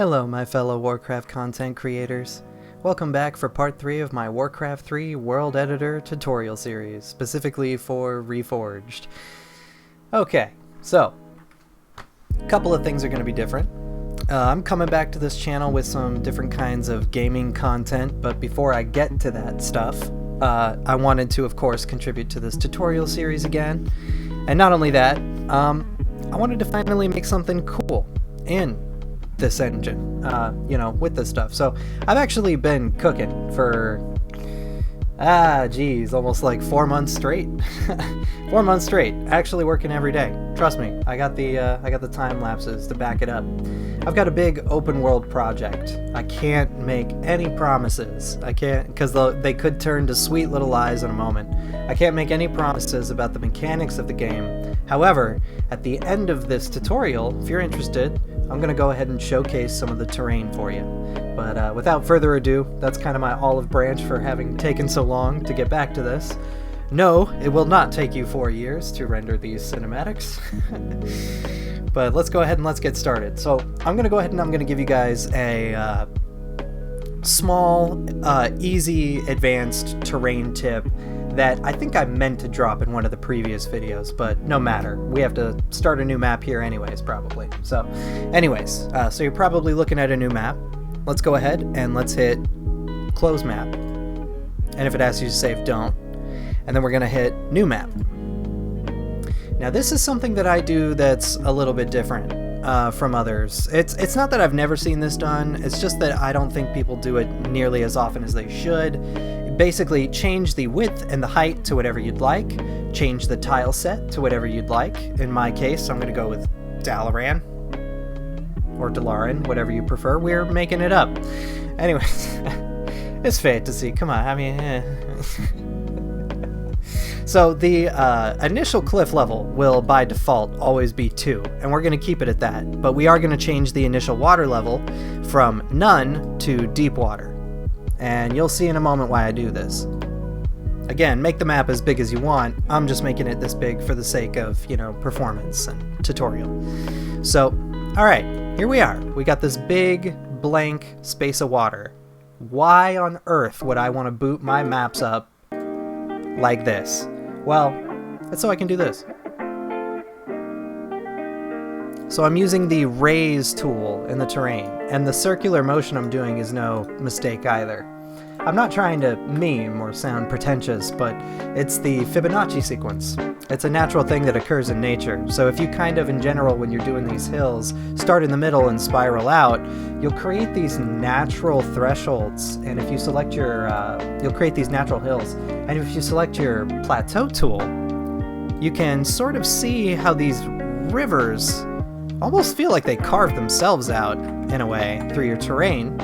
Hello my fellow Warcraft content creators. Welcome back for part 3 of my Warcraft 3 World Editor tutorial series, specifically for Reforged. Okay, so, a couple of things are going to be different. I'm coming back to this channel with some different kinds of gaming content, but before I get to that stuff, I wanted to, of course, contribute to this tutorial series again. And not only that, I wanted to finally make something cool in this engine, with this stuff. So I've actually been cooking for, almost like 4 months straight. 4 months straight, actually working every day. Trust me, I got the time lapses to back it up. I've got a big open world project. I can't make any promises. I can't, because they could turn to sweet little lies in a moment. I can't make any promises about the mechanics of the game. However, at the end of this tutorial, if you're interested, I'm going to go ahead and showcase some of the terrain for you. But without further ado, that's kind of my olive branch for having taken so long to get back to this. No, it will not take you 4 years to render these cinematics. But let's go ahead and let's get started. So I'm going to go ahead and I'm going to give you guys a small, easy, advanced terrain tip that I think I meant to drop in one of the previous videos, but no matter. We have to start a new map here anyways, probably. So anyways, so you're probably looking at a new map. Let's go ahead and let's hit close map. And if it asks you to save, don't. And then we're going to hit new map. Now this is something that I do that's a little bit different from others. It's not that I've never seen this done, it's just that I don't think people do it nearly as often as they should. Basically, change the width and the height to whatever you'd like, change the tile set to whatever you'd like. In my case, I'm going to go with Dalaran, or Dalaran, whatever you prefer. We're making it up. Anyways, it's fate to see. Come on, I mean, So the initial cliff level will, by default, always be 2, and we're going to keep it at that. But we are going to change the initial water level from none to deep water. And you'll see in a moment why I do this. Again, make the map as big as you want. I'm just making it this big for the sake of, performance and tutorial. So, alright, here we are. We got this big, blank space of water. Why on earth would I want to boot my maps up like this? Well, that's so I can do this. So I'm using the raise tool in the terrain, and the circular motion I'm doing is no mistake either. I'm not trying to meme or sound pretentious, but it's the Fibonacci sequence. It's a natural thing that occurs in nature, so if you kind of, in general, when you're doing these hills, start in the middle and spiral out, you'll create these natural thresholds, and if you select your, you'll create these natural hills, and if you select your plateau tool, you can sort of see how these rivers almost feel like they carved themselves out, in a way, through your terrain.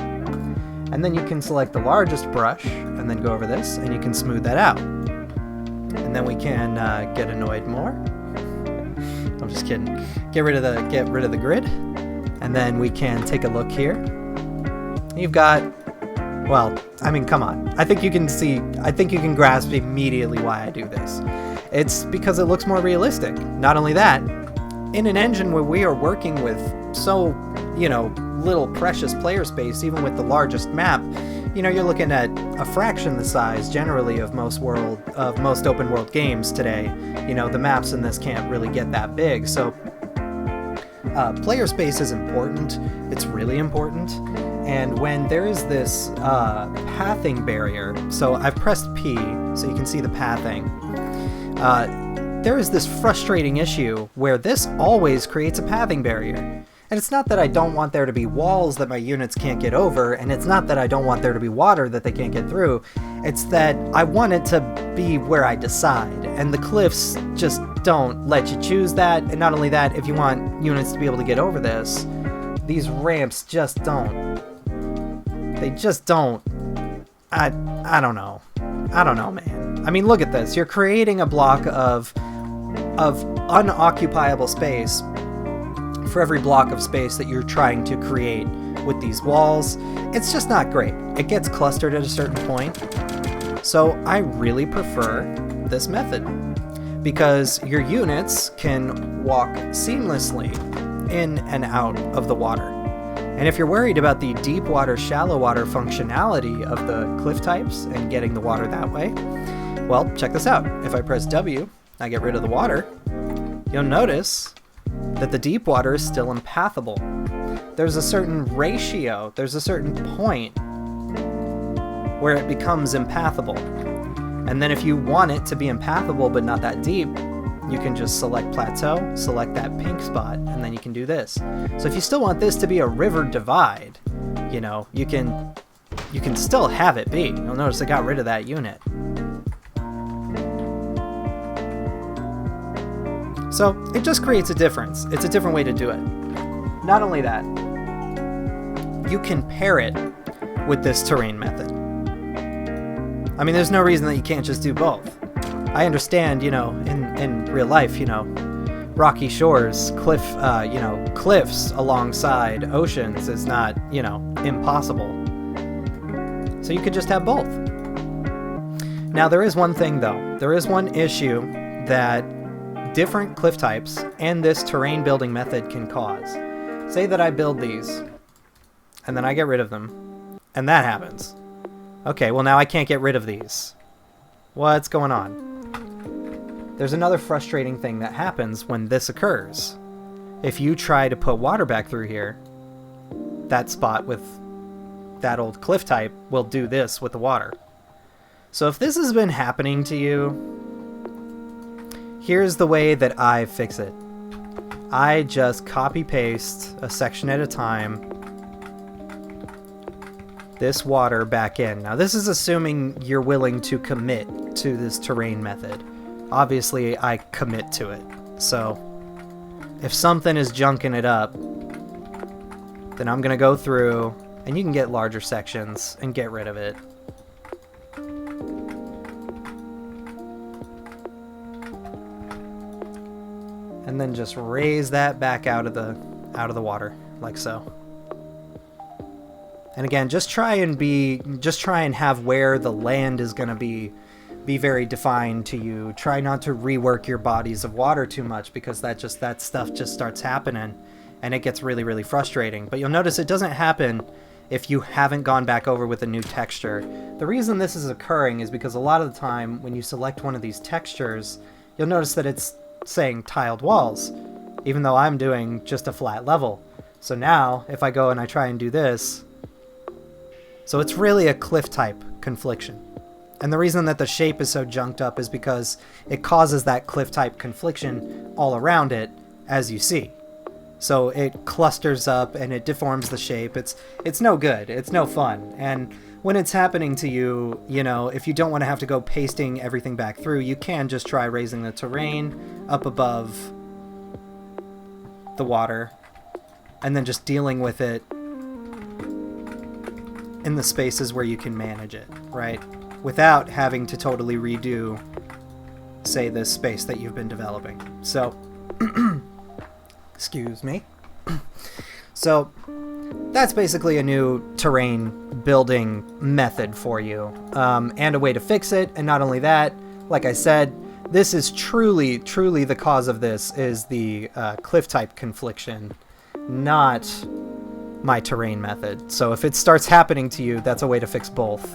And then you can select the largest brush, and then go over this, and you can smooth that out. And then we can get annoyed more. I'm just kidding. Get rid of the grid. And then we can take a look here. You've got, well, I mean, come on. I think you can grasp immediately why I do this. It's because it looks more realistic. Not only that, in an engine where we are working with so, little precious player space, even with the largest map, you're looking at a fraction the size generally of most open world games today. The maps in this can't really get that big. So player space is important. It's really important. And when there is this pathing barrier, so I've pressed P so you can see the pathing. There is this frustrating issue where this always creates a pathing barrier. And it's not that I don't want there to be walls that my units can't get over, and it's not that I don't want there to be water that they can't get through. It's that I want it to be where I decide, and the cliffs just don't let you choose that. And not only that, if you want units to be able to get over this, these ramps just don't. They just don't. I don't know. I don't know, man. I mean, look at this. You're creating a block of unoccupiable space for every block of space that you're trying to create with these walls. It's just not great. It gets clustered at a certain point. So I really prefer this method because your units can walk seamlessly in and out of the water. And if you're worried about the deep water, shallow water functionality of the cliff types and getting the water that way, well, check this out. If I press W, I get rid of the water, you'll notice that the deep water is still impathable. There's a certain ratio, there's a certain point where it becomes impathable. And then if you want it to be impathable but not that deep, you can just select plateau, select that pink spot, and then you can do this. So if you still want this to be a river divide, you know, you can still have it be. You'll notice I got rid of that unit. So it just creates a difference. It's a different way to do it. Not only that, you can pair it with this terrain method. I mean, there's no reason that you can't just do both. I understand, you know, in real life, you know, rocky shores, cliffs alongside oceans is not, you know, impossible. So you could just have both. Now, there is one thing, though. There is one issue that different cliff types and this terrain building method can cause. Say that I build these, and then I get rid of them, and that happens. Okay, well now I can't get rid of these. What's going on? There's another frustrating thing that happens when this occurs. If you try to put water back through here, that spot with that old cliff type will do this with the water. So if this has been happening to you, here's the way that I fix it. I just copy paste a section at a time this water back in. Now this is assuming you're willing to commit to this terrain method. Obviously I commit to it. So if something is junking it up, then I'm gonna go through, and you can get larger sections and get rid of it. And then just raise that back out of the water, like so. And again, just try and have where the land is going to be very defined to you. Try not to rework your bodies of water too much, because that stuff just starts happening and it gets really, really frustrating. But you'll notice it doesn't happen if you haven't gone back over with a new texture. The reason this is occurring is because a lot of the time when you select one of these textures, you'll notice that it's saying tiled walls, even though I'm doing just a flat level. So now if I go and I try and do this, so it's really a cliff type confliction. And the reason that the shape is so junked up is because it causes that cliff type confliction all around it, as you see. So it clusters up and it deforms the shape. It's no good. It's no fun. And when it's happening to you, you know, if you don't want to have to go pasting everything back through, you can just try raising the terrain up above the water and then just dealing with it in the spaces where you can manage it, right? Without having to totally redo, say, this space that you've been developing. So, excuse me. So, that's basically a new terrain building method for you, and a way to fix it. And not only that, like I said, this is truly the cause of this is the cliff type confliction, not my terrain method. So if it starts happening to you, that's a way to fix both,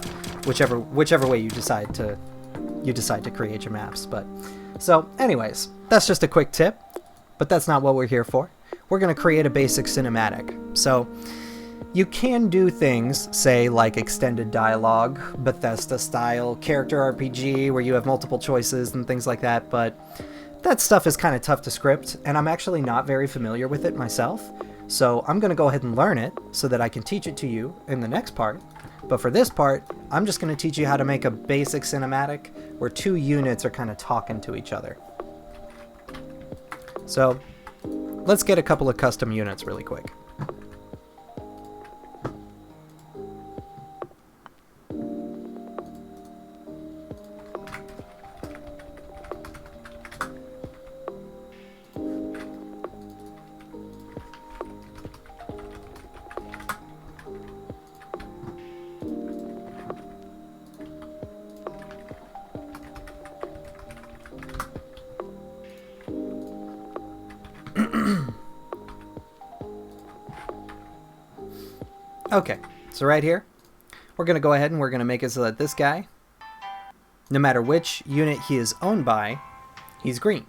whichever way you decide to create your maps. But so anyways, that's just a quick tip, but that's not what we're here for. We're going to create a basic cinematic. So you can do things, say, like extended dialogue, Bethesda style character RPG where you have multiple choices and things like that, but that stuff is kind of tough to script, and I'm actually not very familiar with it myself. So I'm going to go ahead and learn it so that I can teach it to you in the next part. But for this part, I'm just going to teach you how to make a basic cinematic where two units are kind of talking to each other. So let's get a couple of custom units really quick. Okay, so right here, we're going to go ahead and we're going to make it so that this guy, no matter which unit he is owned by, he's green.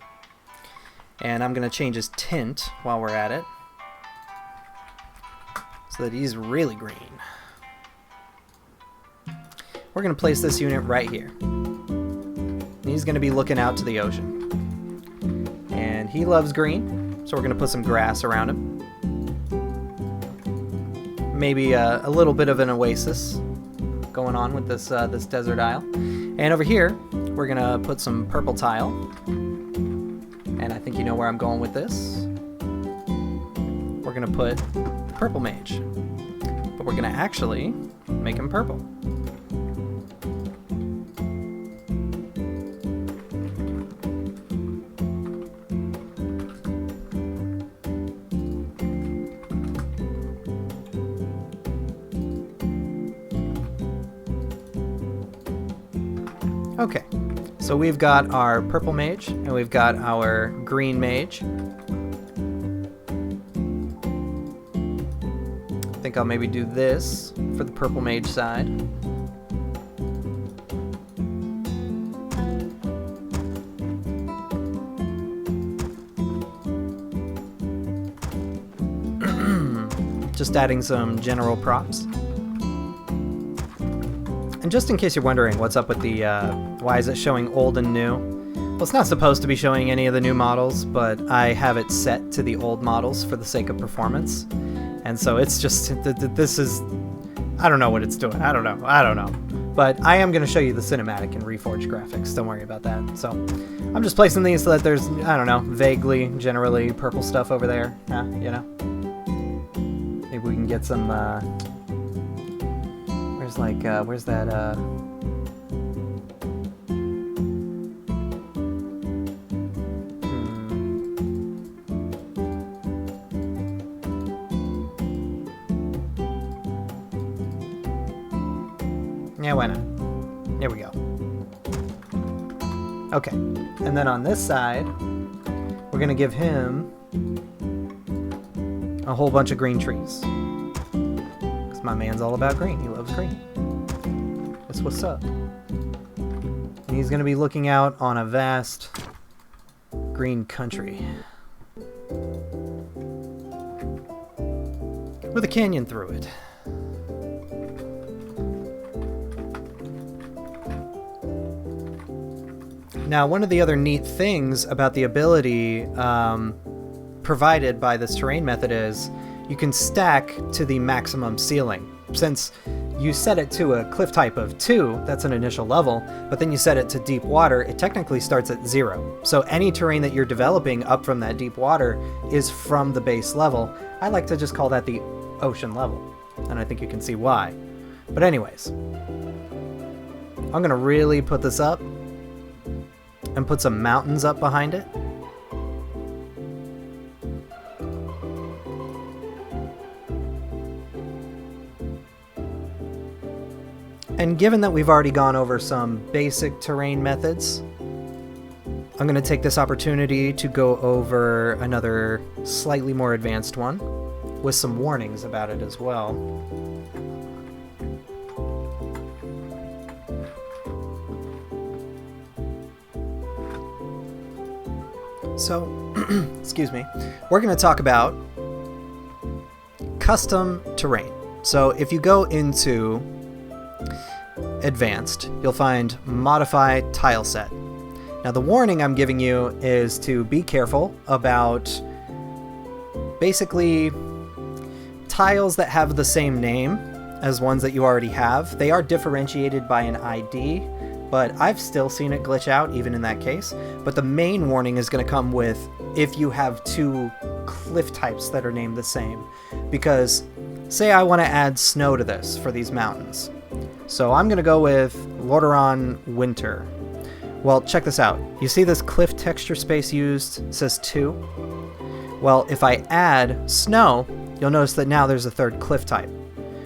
And I'm going to change his tint while we're at it, so that he's really green. We're going to place this unit right here. And he's going to be looking out to the ocean. And he loves green, so we're going to put some grass around him. Maybe a little bit of an oasis going on with this this desert isle. And over here, we're going to put some purple tile. And I think you know where I'm going with this. We're going to put the purple mage. But we're going to actually make him purple. Okay, so we've got our purple mage and we've got our green mage. I think I'll maybe do this for the purple mage side. Just adding some general props. And just in case you're wondering what's up with the, why is it showing old and new? Well, it's not supposed to be showing any of the new models, but I have it set to the old models for the sake of performance. And so it's just, this is, I don't know what it's doing. I don't know. But I am going to show you the cinematic and Reforged graphics. Don't worry about that. So I'm just placing these so that there's, I don't know, vaguely, generally purple stuff over there. You know? Maybe we can get some, where's that, Yeah, why not? Here we go. Okay, and then on this side, we're gonna give him a whole bunch of green trees. Because my man's all about green, he loves green. That's what's up. And he's gonna be looking out on a vast green country. With a canyon through it. Now, one of the other neat things about the ability provided by this terrain method is you can stack to the maximum ceiling. Since you set it to a cliff type of 2, that's an initial level, but then you set it to deep water, it technically starts at 0. So any terrain that you're developing up from that deep water is from the base level. I like to just call that the ocean level, and I think you can see why. But anyways, I'm gonna really put this up and put some mountains up behind it. And given that we've already gone over some basic terrain methods, I'm going to take this opportunity to go over another slightly more advanced one with some warnings about it as well. So, excuse me, we're going to talk about custom terrain. So if you go into Advanced, you'll find Modify Tile Set. Now the warning I'm giving you is to be careful about basically tiles that have the same name as ones that you already have. They are differentiated by an ID, but I've still seen it glitch out even in that case. But the main warning is going to come with if you have two cliff types that are named the same. Because say I want to add snow to this for these mountains. So I'm going to go with Lordaeron Winter. Well, check this out. You see this cliff texture space used? It says 2. Well, if I add snow, you'll notice that now there's a third cliff type.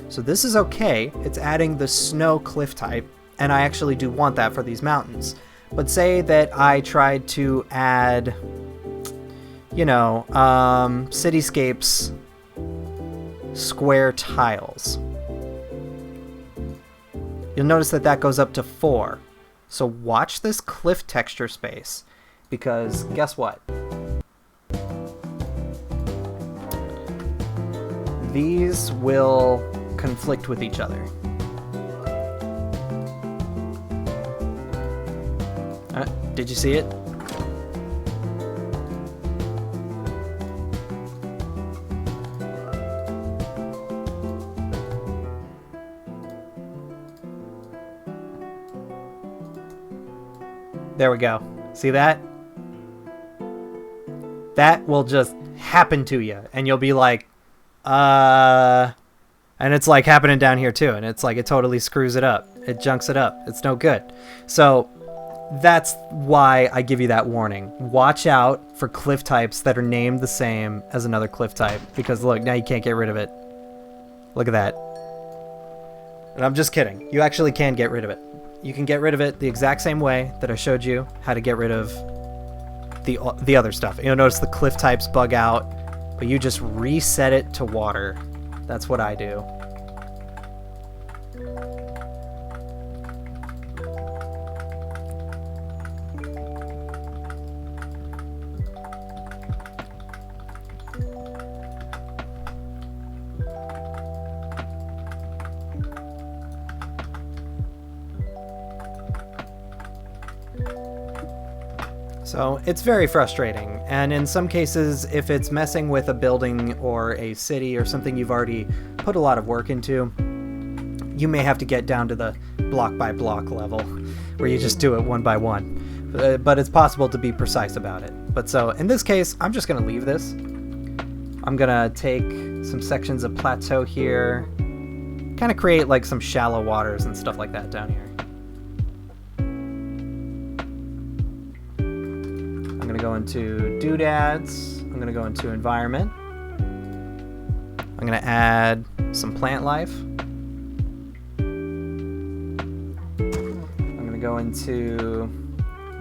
So this is okay. It's adding the snow cliff type, and I actually do want that for these mountains. But say that I tried to add, you know, cityscapes square tiles. You'll notice that that goes up to 4. So watch this cliff texture space, because guess what? These will conflict with each other. Did you see it? There we go. See that? That will just happen to you, and you'll be like, and it's like happening down here too, and it's like it totally screws it up. It junks it up. It's no good. So that's why I give you that warning. Watch out for cliff types that are named the same as another cliff type, because look, now you can't get rid of it. Look at that. And I'm just kidding. You actually can get rid of it. You can get rid of it the exact same way that I showed you how to get rid of the other stuff. You'll notice the cliff types bug out, but you just reset it to water. That's what I do. So it's very frustrating, and in some cases, if it's messing with a building or a city or something you've already put a lot of work into, you may have to get down to the block by block level, where you just do it one by one. But it's possible to be precise about it. But so in this case, I'm just going to leave this. I'm going to take some sections of plateau here, kind of create like some shallow waters and stuff like that down here. I'm going to go into doodads. I'm going to go into environment. I'm going to add some plant life. I'm going to go into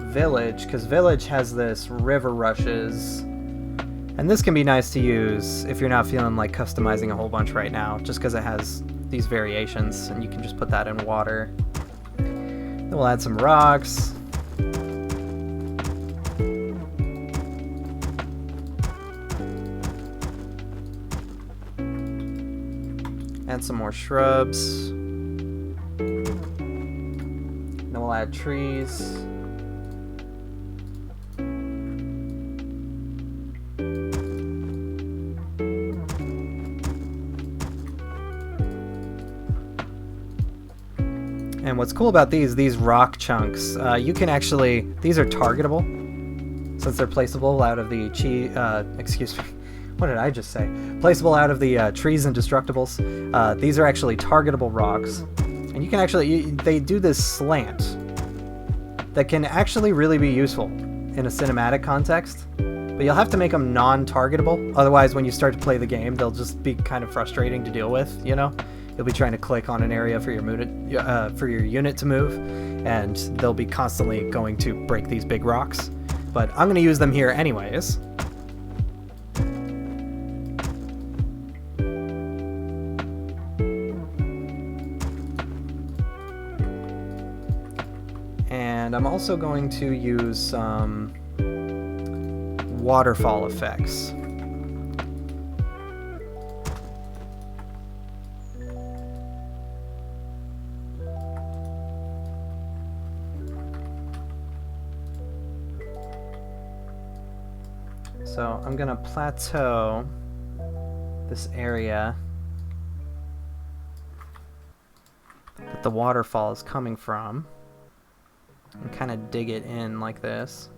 village, because village has this river rushes. And this can be nice to use if you're not feeling like customizing a whole bunch right now, just because it has these variations, and you can just put that in water. Then we'll add some rocks. Add some more shrubs. Then we'll add trees. And what's cool about these rock chunks, you can actually, these are targetable, since they're placeable out of the excuse me. What did I just say? Placeable out of the trees and destructibles. These are actually targetable rocks. And you can actually, they do this slant that can actually really be useful in a cinematic context. But you'll have to make them non-targetable. Otherwise, when you start to play the game, they'll just be kind of frustrating to deal with, you know? You'll be trying to click on an area for your unit to move, and they'll be constantly going to break these big rocks. But I'm going to use them here anyways. And I'm also going to use some waterfall effects. So I'm going to plateau this area that the waterfall is coming from and kind of dig it in like this.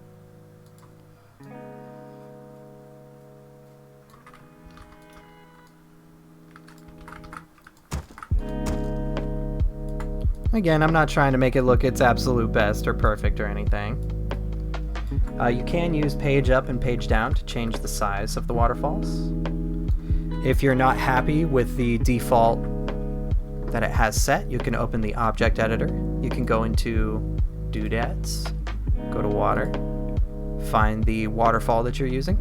Again, I'm not trying to make it look its absolute best or perfect or anything. You can use page up and page down to change the size of the waterfalls. If you're not happy with the default that it has set, you can open the object editor. You can go into doodads, go to water, find the waterfall that you're using,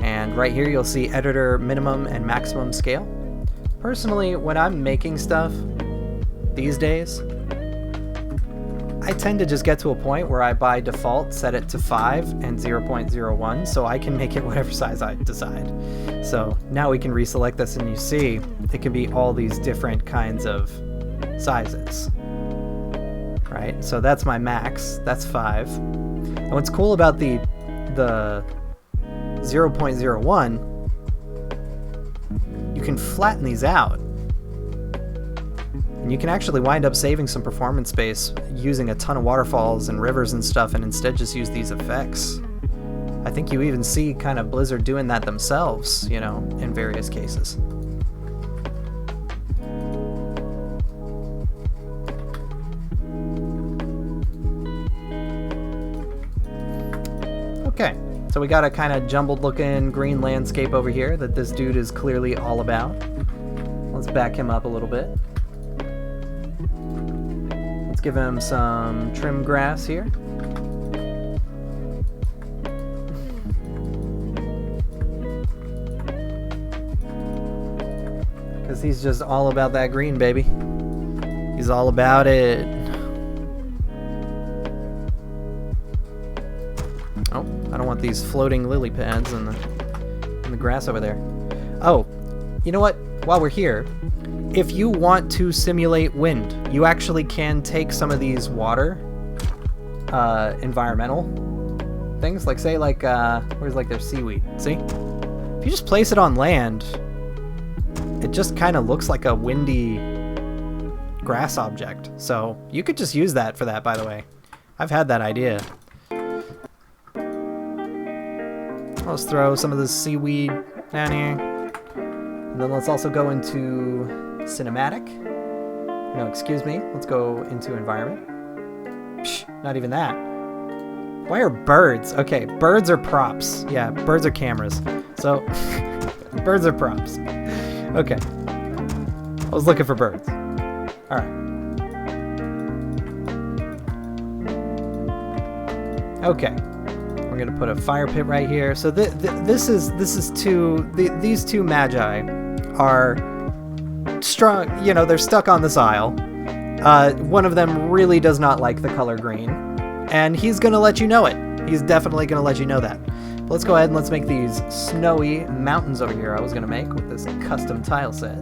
And right here you'll see editor minimum and maximum scale. Personally, when I'm making stuff these days, I tend to just get to a point where I by default set it to 5 and 0.01 so I can make it whatever size I decide. So now we can reselect this and you see it can be all these different kinds of sizes. Right? So that's my max, that's 5. And what's cool about the 0.01, you can flatten these out. And you can actually wind up saving some performance space using a ton of waterfalls and rivers and stuff and instead just use these effects. I think you even see kind of Blizzard doing that themselves, you know, in various cases. Okay, so we got a kind of jumbled looking green landscape over here that this dude is clearly all about. Let's back him up a little bit. Let's give him some trim grass here. Because he's just all about that green, baby. He's all about it. Oh, I don't want these floating lily pads in the grass over there. Oh, you know what? While we're here, if you want to simulate wind, you actually can take some of these water environmental things, like say like where's like their seaweed. See? If you just place it on land, it just kind of looks like a windy grass object. So you could just use that for that, by the way. I've had that idea. Let's throw some of this seaweed down here. And then let's also go into cinematic. No, excuse me. Let's go into environment. Psh, not even that. Why are birds? Okay, birds are props. Yeah, birds are cameras. So, birds are props. Okay. I was looking for birds. Alright. Okay. We're gonna put a fire pit right here. So these two magi are strong, you know, they're stuck on this isle. One of them really does not like the color green, and he's gonna let you know it. He's definitely gonna let you know that. But let's go ahead and let's make these snowy mountains over here I was gonna make with this custom tile set.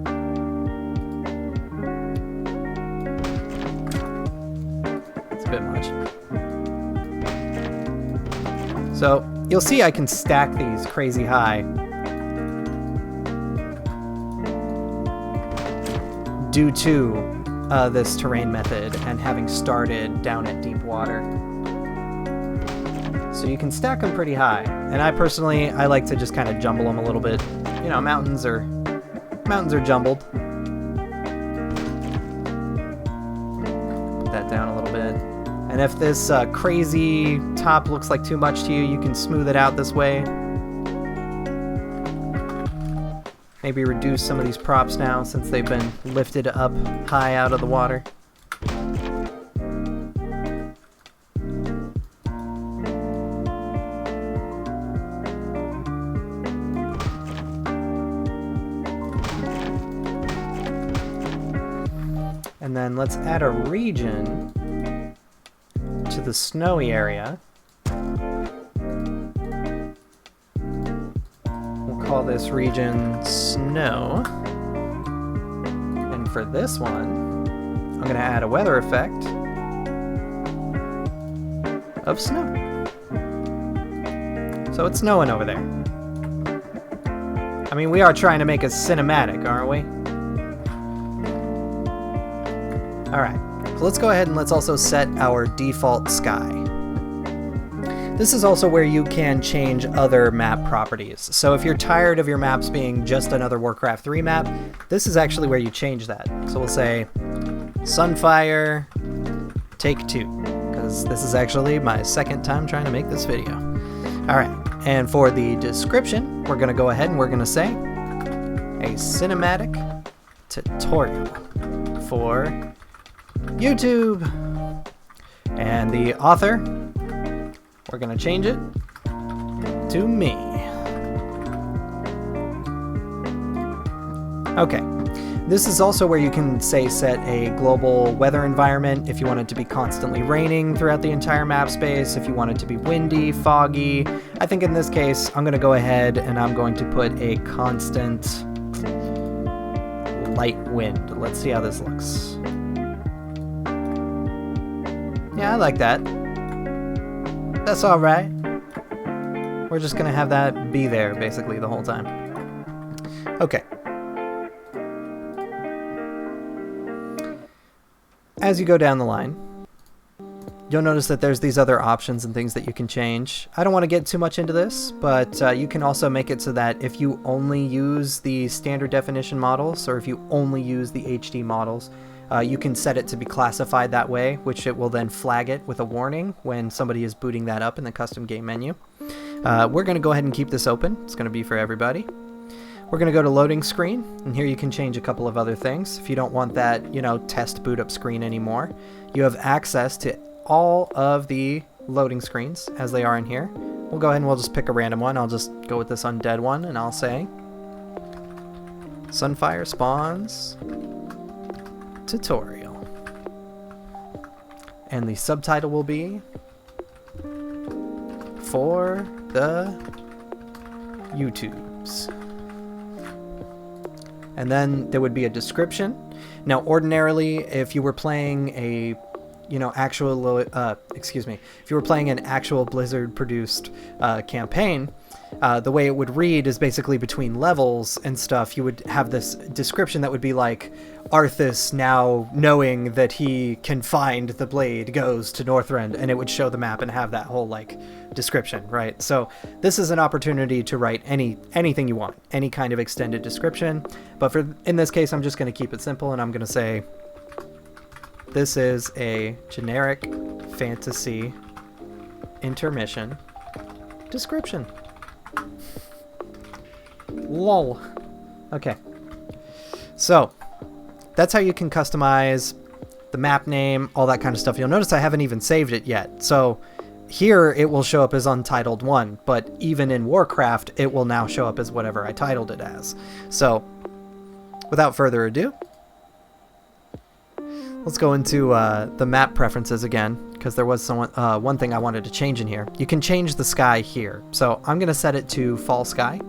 It's a bit much. So you'll see I can stack these crazy high due to this terrain method and having started down at deep water. So you can stack them pretty high. And I personally like to just kind of jumble them a little bit. You know, mountains are jumbled. Put that down a little bit. And if this crazy top looks like too much to you, you can smooth it out this way. Maybe reduce some of these props now since they've been lifted up high out of the water. And then let's add a region to the snowy area. We'll call this region snow. And for this one, I'm going to add a weather effect of snow. So it's snowing over there. I mean, we are trying to make a cinematic, aren't we? Alright, so let's go ahead and let's also set our default sky. This is also where you can change other map properties. So if you're tired of your maps being just another Warcraft 3 map, this is actually where you change that. So we'll say Sunfire Take 2, because this is actually my second time trying to make this video. Alright, and for the description, we're going to go ahead and we're going to say a cinematic tutorial for YouTube. And the author, we're going to change it to me. Okay. This is also where you can, say, set a global weather environment if you want it to be constantly raining throughout the entire map space, if you want it to be windy, foggy. I think in this case, I'm going to go ahead and I'm going to put a constant light wind. Let's see how this looks. Yeah, I like that. That's all right. We're just going to have that be there, basically, the whole time. Okay. As you go down the line, you'll notice that there's these other options and things that you can change. I don't want to get too much into this, but you can also make it so that if you only use the standard definition models, or if you only use the HD models, you can set it to be classified that way, which it will then flag it with a warning when somebody is booting that up in the custom game menu. We're going to go ahead and keep this open. It's going to be for everybody. We're going to go to loading screen, and here you can change a couple of other things. If you don't want that, test boot up screen anymore, you have access to all of the loading screens as they are in here. We'll go ahead and we'll just pick a random one. I'll just go with this undead one, and I'll say Sunfire Spawns Tutorial. And the subtitle will be For the YouTubes. And then there would be a description. Now, ordinarily, if you were playing if you were playing an actual Blizzard-produced campaign, the way it would read is basically between levels and stuff. You would have this description that would be like, Arthas, now knowing that he can find the blade, goes to Northrend, and it would show the map and have that whole description, right? So this is an opportunity to write anything you want, any kind of extended description. But in this case, I'm just going to keep it simple, and I'm going to say, this is a generic fantasy intermission description. Lol. Okay. So that's how you can customize the map name, all that kind of stuff. You'll notice I haven't even saved it yet. So here it will show up as Untitled 1, but even in Warcraft, it will now show up as whatever I titled it as. So without further ado, let's go into the map preferences again, because there was one thing I wanted to change in here. You can change the sky here. So I'm going to set it to Fall Sky.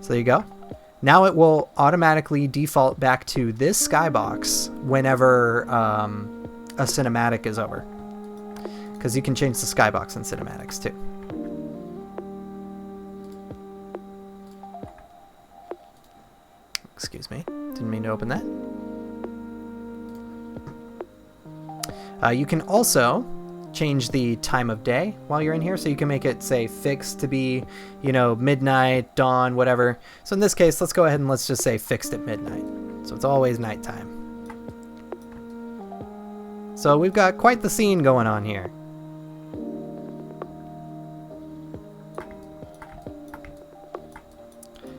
So there you go. Now it will automatically default back to this skybox whenever a cinematic is over. Because you can change the skybox in cinematics too. Excuse me, didn't mean to open that. You can also change the time of day while you're in here, so you can make it, say, fixed to be, midnight, dawn, whatever. So in this case, let's go ahead and let's just say fixed at midnight. So it's always nighttime. So we've got quite the scene going on here.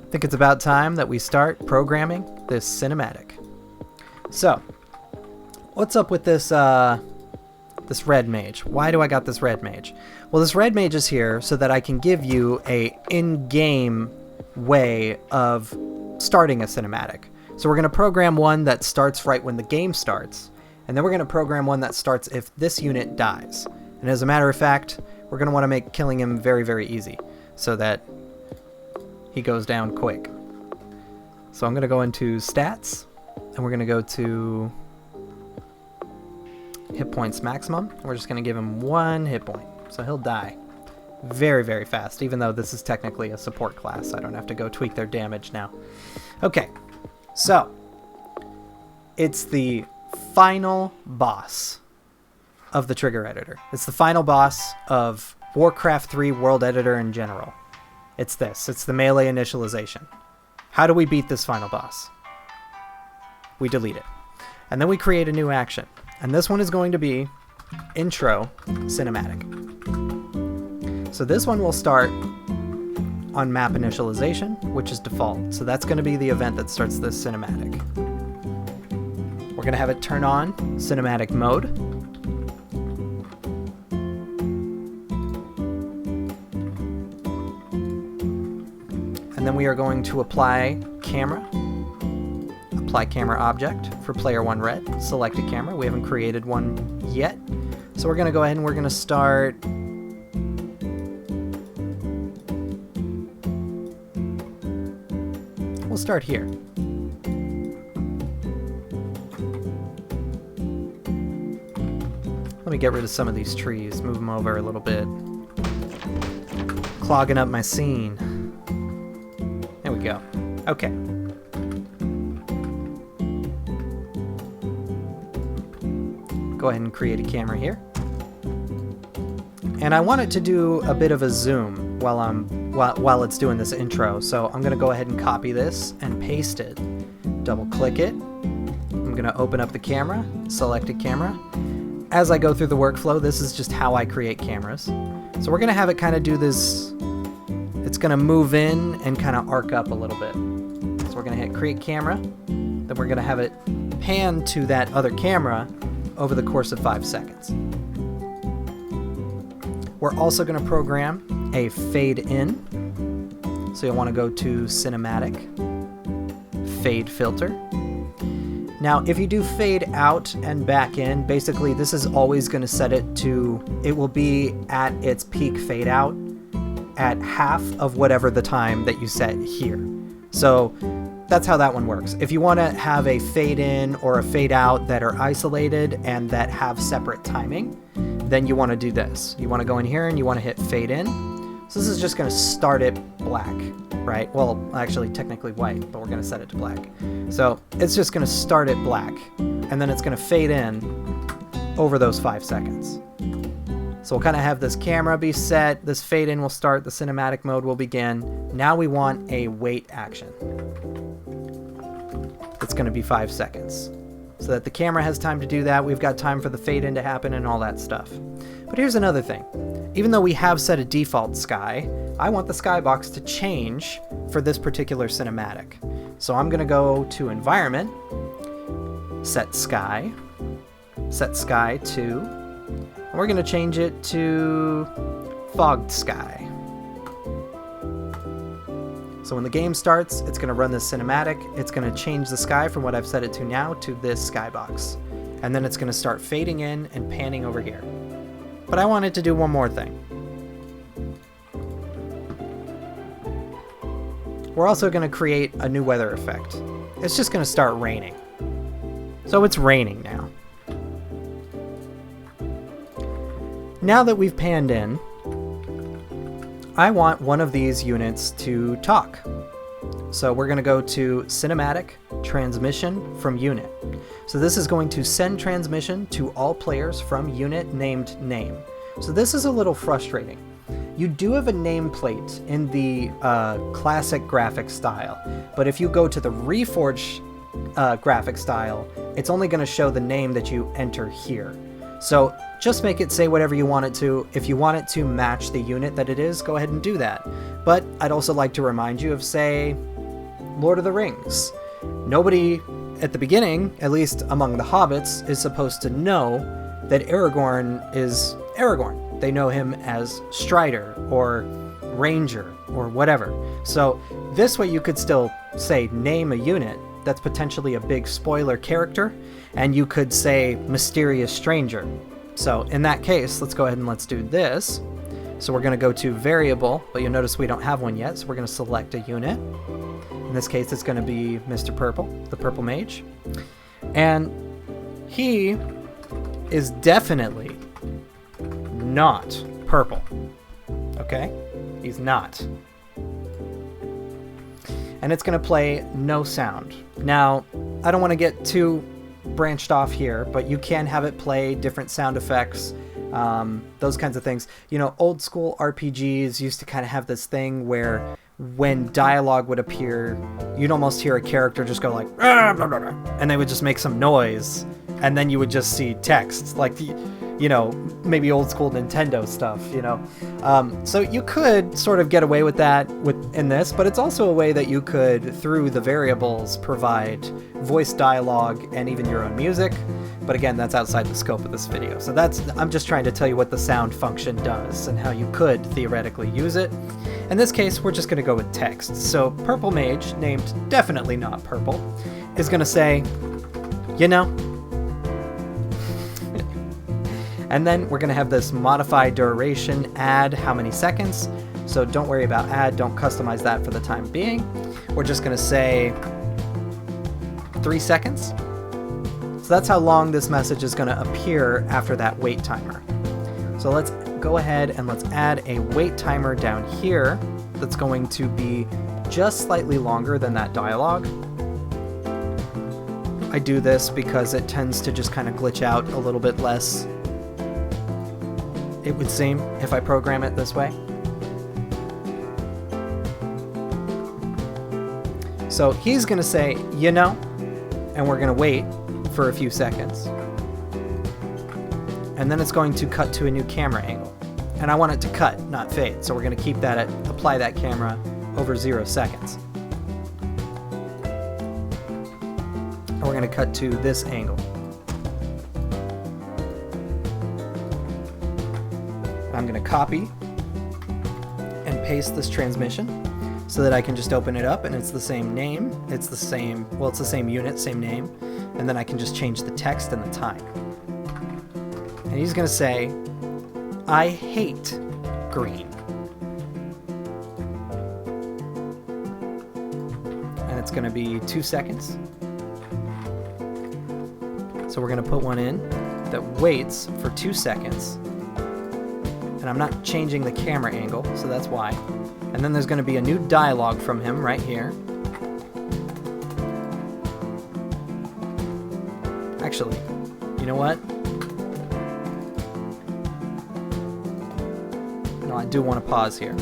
I think it's about time that we start programming this cinematic. So, what's up with this this red mage? Why do I got this red mage? Well, this red mage is here so that I can give you a in-game way of starting a cinematic. So we're going to program one that starts right when the game starts, and then we're going to program one that starts if this unit dies. And as a matter of fact, we're going to want to make killing him very, very easy so that he goes down quick. So I'm going to go into stats, and we're going to go to hit points maximum. We're just going to give him 1 hit point, so he'll die very, very fast, even though this is technically a support class. I don't have to go tweak their damage now. Okay, so it's the final boss of the trigger editor. It's the final boss of Warcraft 3 World Editor in general. It's this. It's the melee initialization. How do we beat this final boss? We delete it. And then we create a new action. And this one is going to be intro cinematic. So this one will start on map initialization, which is default. So that's going to be the event that starts this cinematic. We're going to have it turn on cinematic mode. And And then we are going to apply camera. Apply camera object for player 1 red. Select a camera. We haven't created one yet. So we're going to go ahead and we're going to start. We'll start here. Let me get rid of some of these trees, move them over a little bit. Clogging up my scene. There we go. Okay. Go ahead and create a camera here. And I want it to do a bit of a zoom while it's doing this intro. So I'm going to go ahead and copy this and paste it. Double click it. I'm going to open up the camera, select a camera. As I go through the workflow, this is just how I create cameras. So we're going to have it kind of do this. It's going to move in and kind of arc up a little bit. So we're going to hit create camera. Then we're going to have it pan to that other camera over the course of 5 seconds. We're also going to program a fade in. So you'll want to go to cinematic, fade filter. Now, if you do fade out and back in, basically this is always going to set it to, it will be at its peak fade out at half of whatever the time that you set here. So that's how that one works. If you want to have a fade in or a fade out that are isolated and that have separate timing, then you want to do this. You want to go in here and you want to hit fade in. So this is just going to start it black, right? Well, actually technically white, but we're going to set it to black. So it's just going to start it black, and then it's going to fade in over those 5 seconds. So we'll kind of have this camera be set, this fade in will start, the cinematic mode will begin. Now we want a wait action. It's going to be 5 seconds. So that the camera has time to do that, we've got time for the fade in to happen and all that stuff. But here's another thing. Even though we have set a default sky, I want the skybox to change for this particular cinematic. So I'm going to go to environment, set sky to, and we're going to change it to fogged sky. So when the game starts, it's going to run this cinematic. It's going to change the sky from what I've set it to now to this skybox. And then it's going to start fading in and panning over here. But I want it to do one more thing. We're also going to create a new weather effect. It's just going to start raining. So it's raining now. Now that we've panned in, I want one of these units to talk. So we're going to go to cinematic, transmission from unit. So this is going to send transmission to all players from unit named name. So this is a little frustrating. You do have a nameplate in the classic graphic style, but if you go to the Reforged graphic style, it's only going to show the name that you enter here. So just make it say whatever you want it to. If you want it to match the unit that it is, go ahead and do that. But I'd also like to remind you of, say, Lord of the Rings. Nobody at the beginning, at least among the hobbits, is supposed to know that Aragorn is Aragorn. They know him as Strider or Ranger or whatever. So this way you could still say name a unit that's potentially a big spoiler character, and you could say mysterious stranger. So in that case, let's go ahead and let's do this. So we're going to go to variable, but you'll notice we don't have one yet, so we're going to select a unit. In this case, it's going to be Mr. Purple, the Purple Mage. And he is definitely not purple. Okay? He's not. And it's going to play no sound. Now, I don't want to get too branched off here, but you can have it play different sound effects, those kinds of things. You know, old school RPGs used to kind of have this thing where when dialogue would appear, you'd almost hear a character just go like, "Ah, blah, blah, blah," and they would just make some noise, and then you would just see text. Like, you know, maybe old school Nintendo stuff, you know. So you could sort of get away with that in this, but it's also a way that you could, through the variables, provide voice dialogue and even your own music. But again, that's outside the scope of this video. So I'm just trying to tell you what the sound function does and how you could theoretically use it. In this case, we're just going to go with text. So Purple Mage, named definitely not Purple, is going to say, you know. And then we're going to have this modify duration, add how many seconds. So don't worry about add, don't customize that for the time being. We're just going to say 3 seconds. So that's how long this message is going to appear after that wait timer. So let's go ahead and let's add a wait timer down here that's going to be just slightly longer than that dialogue. I do this because it tends to just kind of glitch out a little bit less, it would seem, if I program it this way. So he's going to say, you know, and we're going to wait for a few seconds. And then it's going to cut to a new camera angle. And I want it to cut, not fade. So we're going to keep that apply that camera over 0 seconds. And we're going to cut to this angle. I'm going to copy and paste this transmission so that I can just open it up and it's the same name. It's the same, well, it's the same unit, same name. And then I can just change the text and the time. And he's going to say, I hate green. And it's going to be 2 seconds. So we're going to put one in that waits for 2 seconds. And I'm not changing the camera angle, so that's why. And then there's going to be a new dialogue from him right here. Actually, you know what? No, I do want to pause here.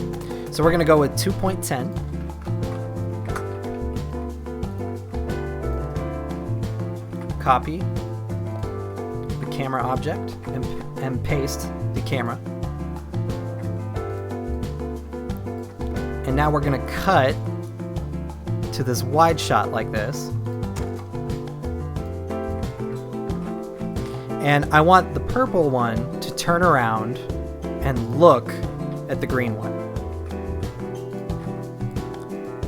So we're going to go with 2.10. Copy the camera object and paste the camera. And now we're going to cut to this wide shot like this. And I want the purple one to turn around and look at the green one.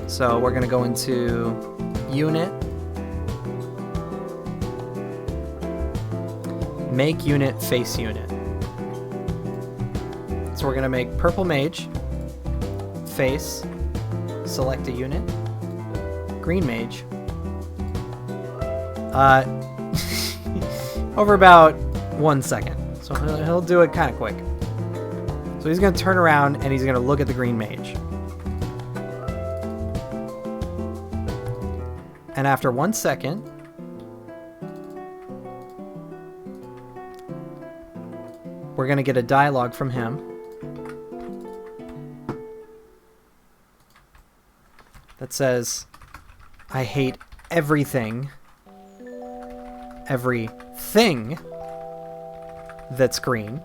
So we're going to go into unit, make unit face unit. So we're going to make Purple Mage face, select a unit, Green Mage, over about 1 second. So he'll do it kind of quick. So he's going to turn around and he's going to look at the Green Mage. And after 1 second, we're going to get a dialogue from him. That says, I hate everything that's green.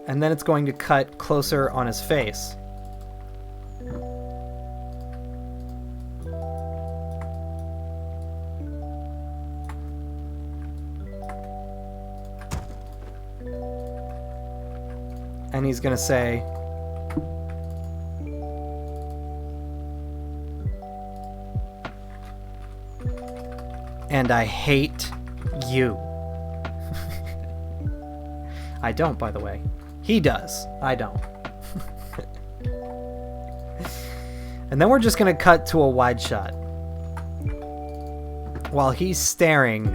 And then it's going to cut closer on his face. And he's going to say, and I hate you. I don't, by the way. He does. I don't. And then we're just going to cut to a wide shot while he's staring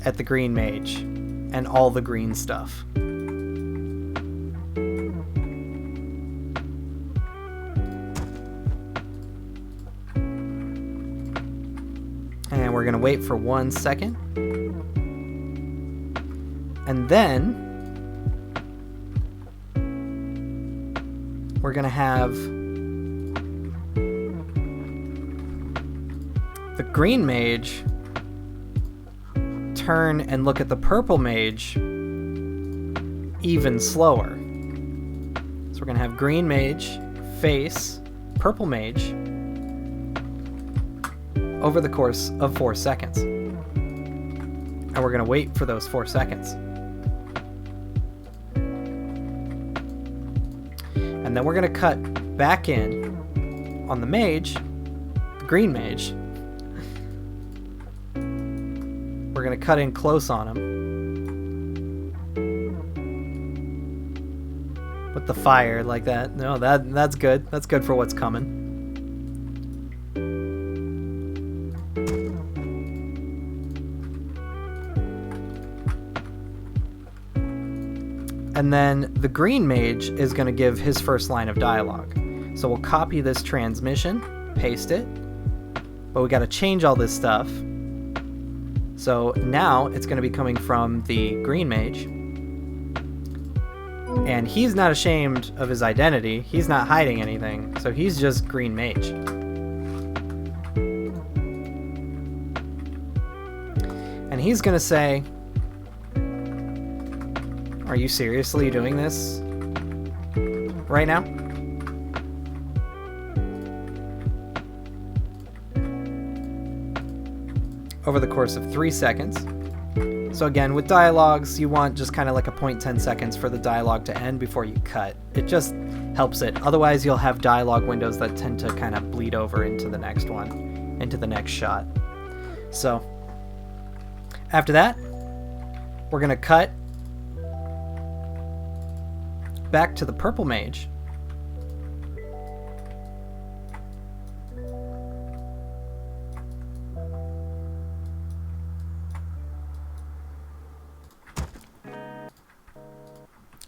at the Green Mage and all the green stuff. And we're going to wait for 1 second. And then we're going to have the green mage turn and look at the purple mage even slower. So we're going to have green mage face purple mage over the course of 4 seconds. And we're going to wait for those 4 seconds. And then we're going to cut back in on the mage, the green mage. We're going to cut in close on him with the fire like that. No, that's good. That's good for what's coming. And then the green mage is going to give his first line of dialogue. So we'll copy this transmission, paste it, but we got to change all this stuff. So now it's going to be coming from the green mage. And he's not ashamed of his identity. He's not hiding anything. So he's just green mage. And he's going to say, "Are you seriously doing this right now?" Over the course of 3 seconds. So again, with dialogues, you want just kind of like a 0.10 seconds for the dialogue to end before you cut. It just helps it. Otherwise, you'll have dialogue windows that tend to kind of bleed over into the next one, into the next shot. So after that, we're going to cut back to the purple mage.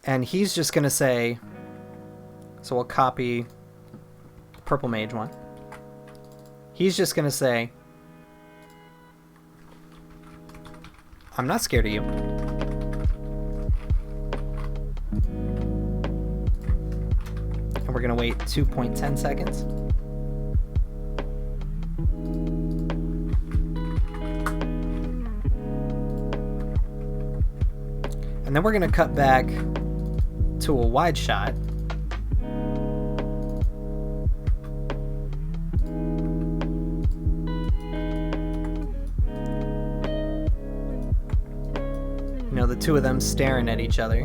And he's just going to say, so we'll copy the purple mage one. He's just going to say, "I'm not scared of you." And we're going to wait 2.10 seconds. And then we're going to cut back to a wide shot. You know, the two of them staring at each other.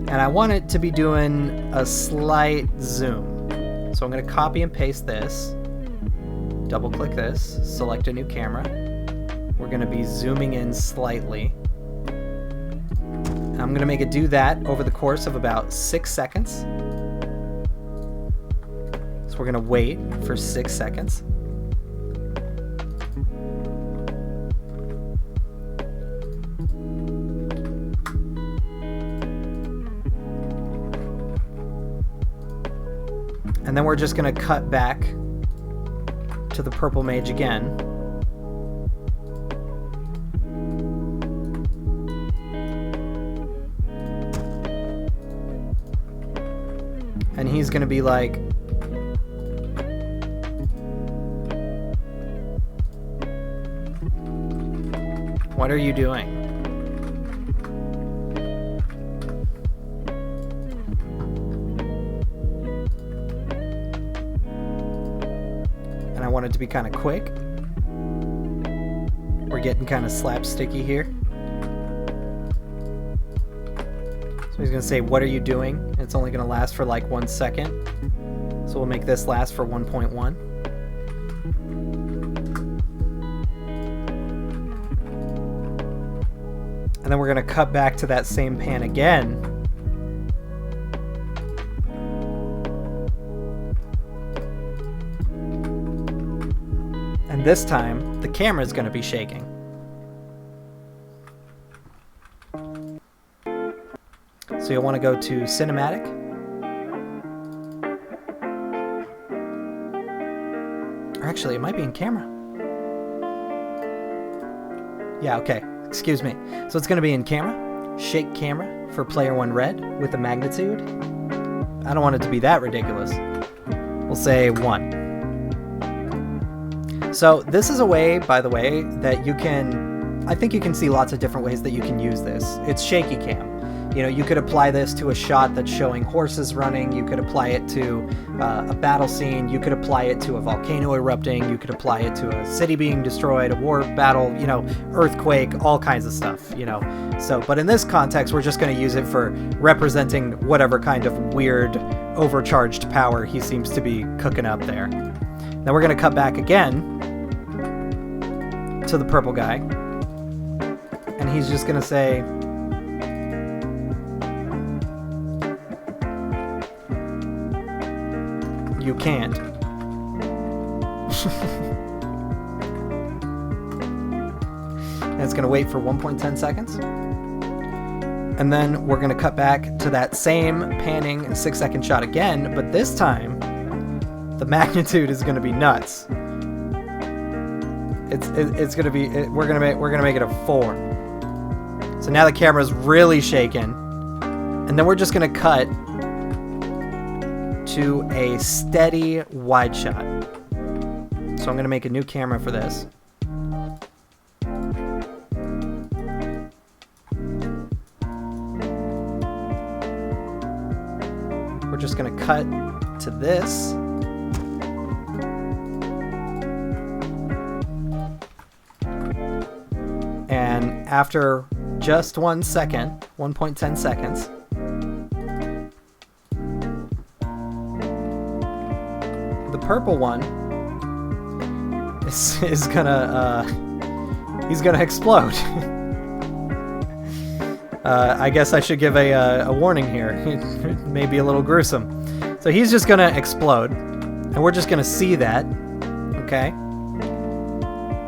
And I want it to be doing a slight zoom. So I'm going to copy and paste this. Double click this, select a new camera. We're going to be zooming in slightly. I'm going to make it do that over the course of about 6 seconds. So we're going to wait for 6 seconds. And then we're just going to cut back to the purple mage again. And he's going to be like, "What are you doing?" And I want it to be kind of quick. We're getting kind of slapsticky here. So he's going to say, "What are you doing?" It's only going to last for like 1 second. So we'll make this last for 1.1. And then we're going to cut back to that same pan again. And this time, the camera is going to be shaking. So you'll want to go to Cinematic. Or actually, it might be in camera. Yeah, okay. Excuse me. So it's going to be in camera, shake camera for player 1 red with a magnitude. I don't want it to be that ridiculous. We'll say 1. So this is a way, by the way, that you can, I think you can see lots of different ways that you can use this. It's shaky cam. You know, you could apply this to a shot that's showing horses running. You could apply it to a battle scene. You could apply it to a volcano erupting. You could apply it to a city being destroyed, a war battle, you know, earthquake, all kinds of stuff, you know. So, but in this context, we're just going to use it for representing whatever kind of weird, overcharged power he seems to be cooking up there. Now we're going to cut back again to the purple guy. And he's just going to say, you can't. And it's going to wait for 1.10 seconds. And then we're going to cut back to that same panning 6-second shot again, but this time the magnitude is going to be nuts. It's going to be we're going to make it a 4. So now the camera's really shaking. And then we're just going to cut to a steady wide shot. So I'm going to make a new camera for this. We're just going to cut to this. And after just 1 second, 1.10 seconds, the purple one is gonna he's gonna explode. I guess I should give a warning here. It may be a little gruesome. So he's just gonna explode, and we're just gonna see that, okay?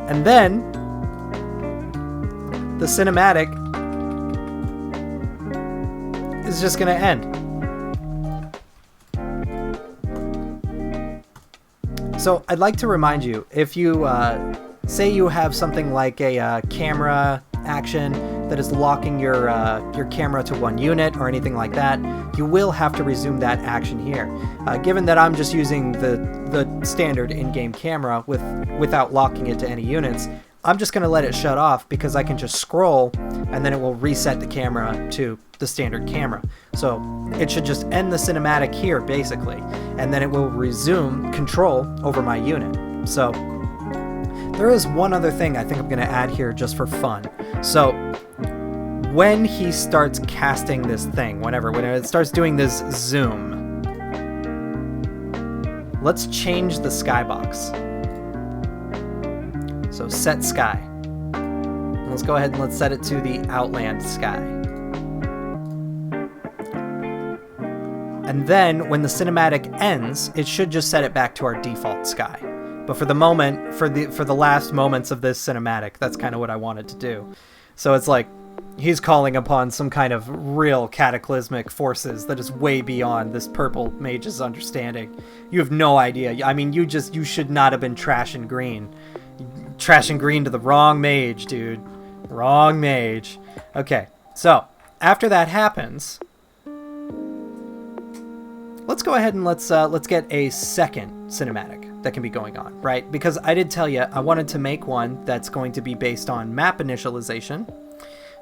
And then the cinematic is just gonna end. So I'd like to remind you, if you say you have something like a camera action that is locking your camera to one unit or anything like that, you will have to resume that action here. Given that I'm just using the standard in-game camera without locking it to any units, I'm just going to let it shut off because I can just scroll and then it will reset the camera to the standard camera. So it should just end the cinematic here basically, and then it will resume control over my unit. So there is one other thing I think I'm going to add here just for fun. So when he starts casting this thing, when it starts doing this zoom, let's change the skybox. So set sky. Let's go ahead and let's set it to the outland sky. And then when the cinematic ends, it should just set it back to our default sky. But for the moment, for the last moments of this cinematic, that's kind of what I wanted to do. So it's like he's calling upon some kind of real cataclysmic forces that is way beyond this purple mage's understanding. You have no idea. I mean, you should not have been trashing green. Trashing green to the wrong mage, dude. Wrong mage. Okay, so after that happens, let's go ahead and let's get a second cinematic that can be going on, right? Because I did tell you I wanted to make one that's going to be based on map initialization,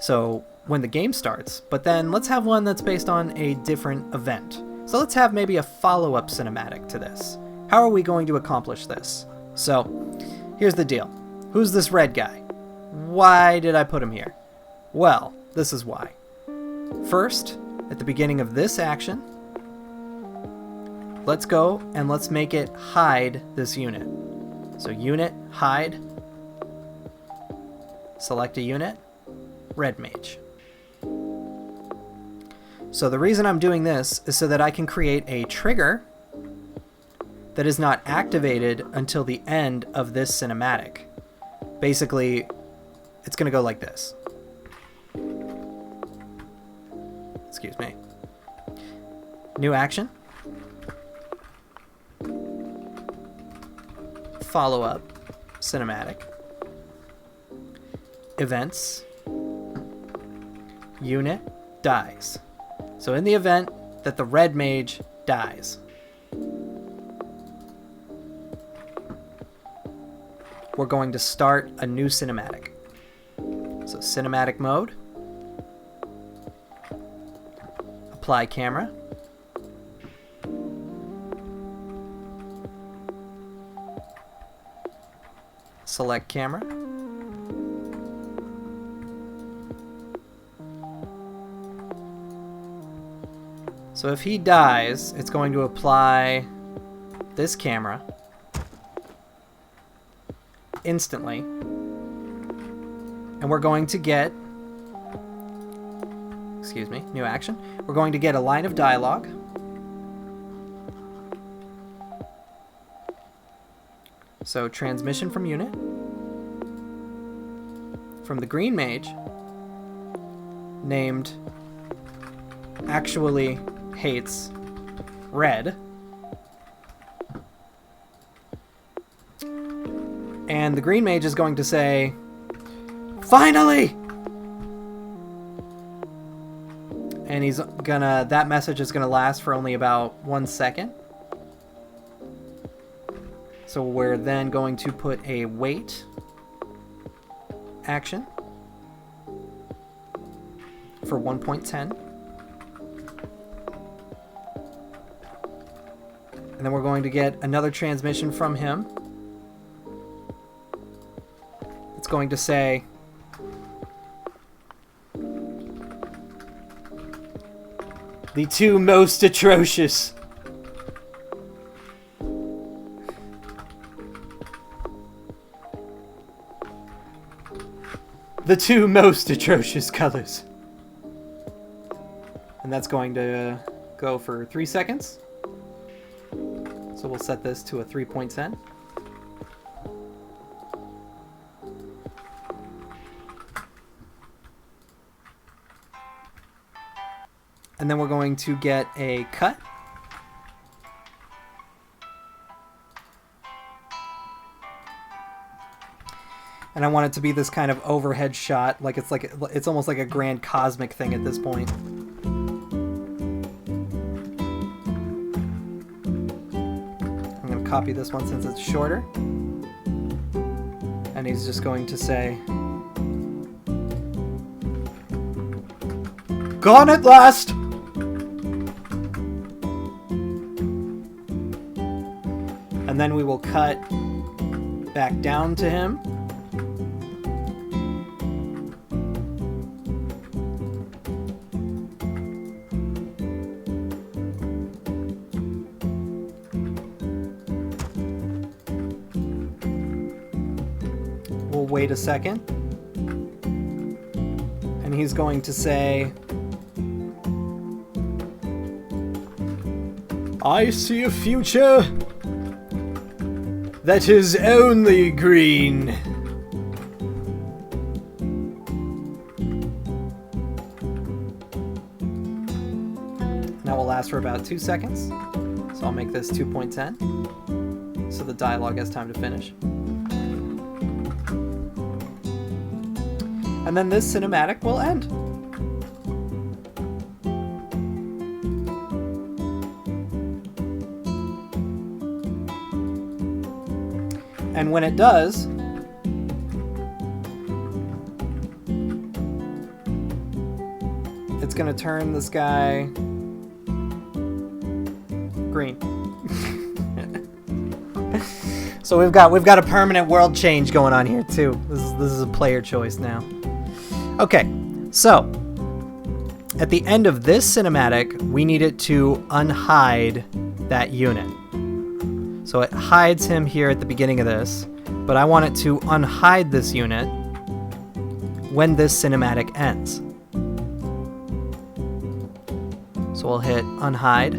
so when the game starts, but then let's have one that's based on a different event. So let's have maybe a follow-up cinematic to this. How are we going to accomplish this? So here's the deal. Who's this red guy? Why did I put him here? Well, this is why. First, at the beginning of this action, let's go and let's make it hide this unit. So unit, hide, select a unit, red mage. So the reason I'm doing this is so that I can create a trigger that is not activated until the end of this cinematic. Basically, it's going to go like this. Excuse me. New action. Follow-up. Cinematic. Events. unit dies. So in the event that the red mage dies, we're going to start a new cinematic. So cinematic mode, apply camera, select camera, so if he dies, it's going to apply this camera instantly, and we're going to get, excuse me, new action. We're going to get a line of dialogue. So transmission from unit, from the green mage, named actually hates red, and the green mage is going to say, "Finally!" And he's gonna, that message is gonna last for only about 1 second. So we're then going to put a wait action for 1.10. And then we're going to get another transmission from him. It's going to say, "The two most atrocious." The two most atrocious colors. And that's going to go for 3 seconds. So we'll set this to a 3.10. And then we're going to get a cut. And I want it to be this kind of overhead shot, like it's almost like a grand cosmic thing at this point. I'm going to copy this one since it's shorter. And he's just going to say, "Gone at last!" And then we will cut back down to him. We'll wait a second. And he's going to say, "I see a future that is only green." That will last for about 2 seconds. So I'll make this 2.10 so the dialogue has time to finish. And then this cinematic will end. And when it does, it's going to turn this guy green. So we've got a permanent world change going on here too. This is a player choice now. Okay, so at the end of this cinematic, we need it to unhide that unit. So it hides him here at the beginning of this, but I want it to unhide this unit when this cinematic ends. So we'll hit unhide,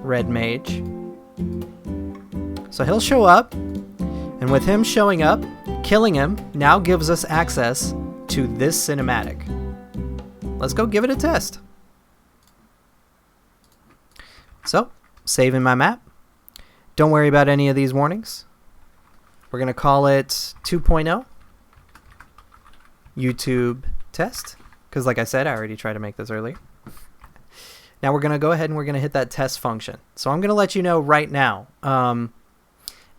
red mage. So he'll show up, and with him showing up, killing him now gives us access to this cinematic. Let's go give it a test. So, saving my map. Don't worry about any of these warnings. We're going to call it 2.0. YouTube test, because like I said, I already tried to make this earlier. Now we're going to go ahead and we're going to hit that test function. So I'm going to let you know right now,